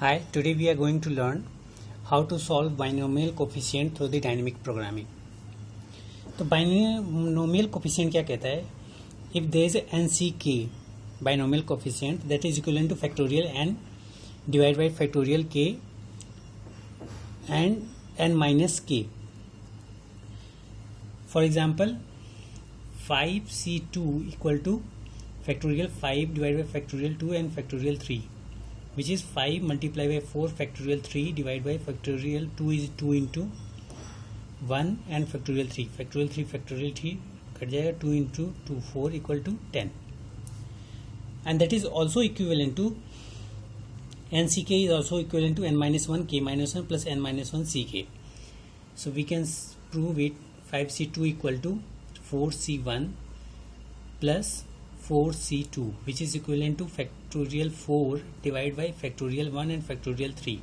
Hi, today we are going to learn how to solve binomial coefficient through the dynamic programming. तो binomial coefficient क्या कहता है? If there is a NCK binomial coefficient that is equivalent to factorial n divided by factorial k and n minus k. For example, 5C2 equal to factorial 5 divided by factorial 2 and factorial 3. Which is 5 multiplied by 4 factorial 3 divided by factorial 2 is 2 into 1 and factorial 3 factorial 3 cut जाएगा 2 into 2 4 equal to 10 and that is also equivalent to NCK is also equivalent to n minus 1 k minus 1 plus n minus 1 ck. So we can prove it 5C2 equal to 4C1 plus 4C2 which is equivalent to factorial 4 divided by factorial 1 and factorial 3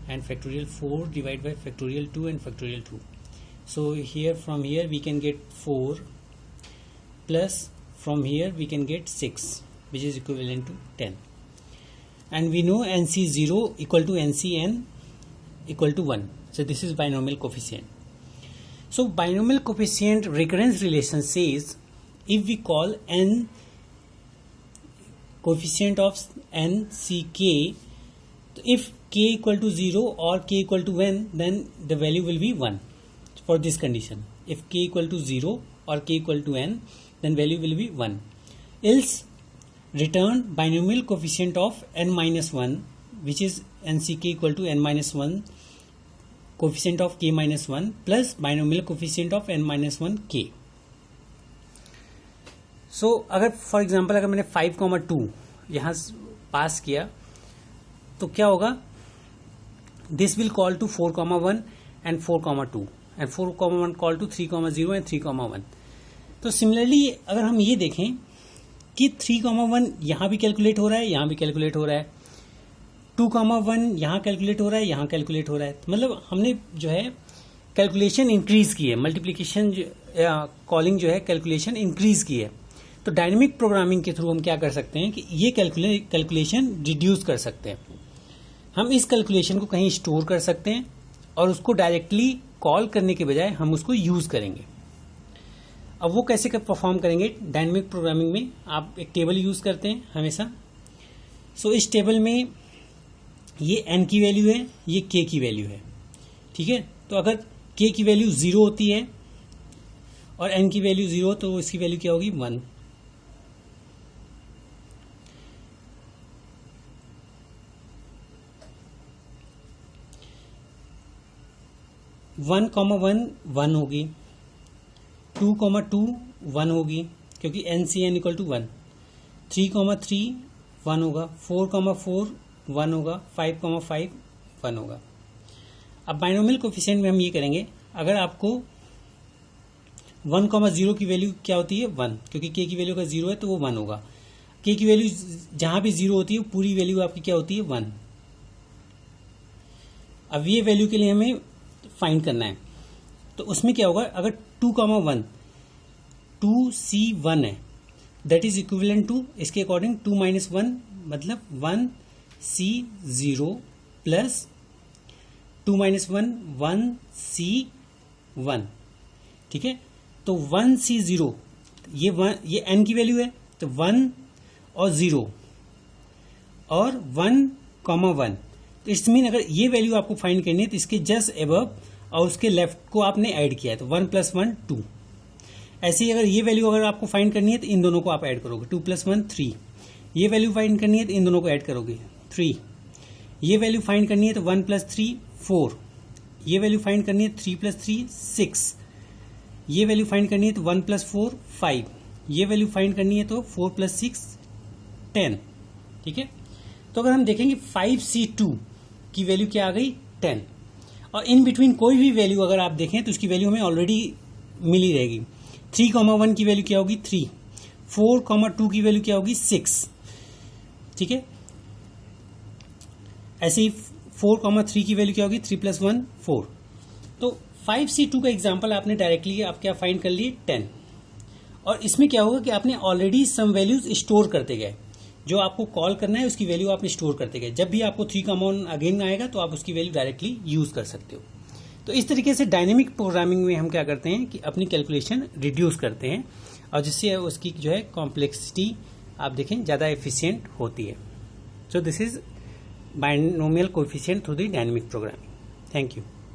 and factorial 4 divided by factorial 2 and factorial 2. So here from here we can get 4 plus from here we can get 6 which is equivalent to 10 and we know NC0 equal to NCN equal to 1. So this is binomial coefficient. So binomial coefficient recurrence relation says if we call n coefficient of n ck, if k equal to 0 or k equal to n, then the value will be 1 for this condition. If k equal to 0 or k equal to n, then value will be 1. Else return binomial coefficient of n minus 1 which is nck equal to n minus 1 coefficient of k minus 1 plus binomial coefficient of n minus 1 k. सो अगर for example अगर मैंने 5,2 यहाँ पास किया तो क्या होगा this will call to 4,1 and 4,2 and 4,1 call to 3,0 and 3,1. तो similarly अगर हम ये देखें कि 3,1 यहाँ भी कैलकुलेट हो रहा है यहाँ भी कैलकुलेट हो रहा है 2,1 यहाँ कैलकुलेट हो रहा है यहाँ कैलकुलेट हो रहा है मतलब हमने जो है कैलकुलेशन इंक्रीज की है मल्टीप्लीकेशन कॉलिंग जो है कैलकुलेशन इंक्रीज की है. तो डायनेमिक प्रोग्रामिंग के थ्रू हम क्या कर सकते हैं कि ये कैलकुलेशन रिड्यूस कर सकते हैं. हम इस कैलकुलेशन को कहीं स्टोर कर सकते हैं और उसको डायरेक्टली कॉल करने के बजाय हम उसको यूज करेंगे. अब वो कैसे परफॉर्म करेंगे डायनेमिक प्रोग्रामिंग में आप एक टेबल यूज करते हैं हमेशा. सो इस टेबल में ये n की वैल्यू है ये k की वैल्यू है. ठीक है तो अगर k की वैल्यू 0 होती है और n की वैल्यू 0 तो इसकी वैल्यू क्या होगी 1. 1,1 1 होगी 2,2 1 होगी क्योंकि NCN इक्वल टू 1. 3,3 1 होगा 4,4 1 होगा 5,5 1 होगा. अब बाइनोमियल कोफिशिएंट में हम ये करेंगे अगर आपको 1,0 की वैल्यू क्या होती है 1 क्योंकि k की वैल्यू का 0 है तो वो 1 होगा. k की वैल्यू जहां भी 0 होती है पूरी वैल्यू आपकी क्या होती है 1. अब ये वैल्यू के लिए हमें फाइंड करना है तो उसमें क्या होगा अगर 2,1 2C1 है दैट इज इक्विवेलेंट टू इसके अकॉर्डिंग 2 माइनस 1 मतलब 1C0 प्लस 2 माइनस 1 1C1. ठीक है तो 1C0 ये n की वैल्यू है तो 1 और 0 और 1,1 तो इट्स मीन अगर ये वैल्यू आपको फाइंड करनी है तो इसके जस्ट एबव और उसके लेफ्ट को आपने ऐड किया है तो 1 + 1 2. ऐसे ही अगर ये वैल्यू अगर आपको फाइंड करनी है तो इन दोनों को आप ऐड करोगे 2 + 1 3. ये वैल्यू फाइंड करनी है तो इन दोनों को ऐड करोगे 3. ये वैल्यू फाइंड करनी है तो 1 + 3 4. ये वैल्यू फाइंड करनी है 3 + 3 6. ये वैल्यू फाइंड करनी है तो 1 + 4 5. ये वैल्यू फाइंड करनी है तो 4 + 6 10. ठीक है तो अगर हम देखेंगे 5C2 की वैल्यू क्या आ गई 10 और इन बिटवीन कोई भी वैल्यू अगर आप देखें तो उसकी वैल्यू हमें ऑलरेडी मिली रहेगी. 3,1 की वैल्यू क्या होगी 3. 4,2 की वैल्यू क्या होगी 6. ठीक है ऐसे ही 4,3 की वैल्यू क्या होगी 3 + 1 4. तो 5C2 का एग्जाम्पल आपने डायरेक्टली आप क्या फाइंड कर लिए 10 और इसमें क्या होगा कि आपने ऑलरेडी सम वैल्यूज स्टोर करते गए जो आपको कॉल करना है उसकी वैल्यू आपने स्टोर करते गए, जब भी आपको 3 कॉमन अगेन आएगा तो आप उसकी वैल्यू डायरेक्टली यूज कर सकते हो। तो इस तरीके से डायनेमिक प्रोग्रामिंग में हम क्या करते हैं कि अपनी कैलकुलेशन रिड्यूस करते हैं और जिससे उसकी जो है कॉम्प्लेक्सिटी आप देखें ज़्यादा एफिशिएंट होती है। So this is binomial coefficient through the dynamic programming. Thank you.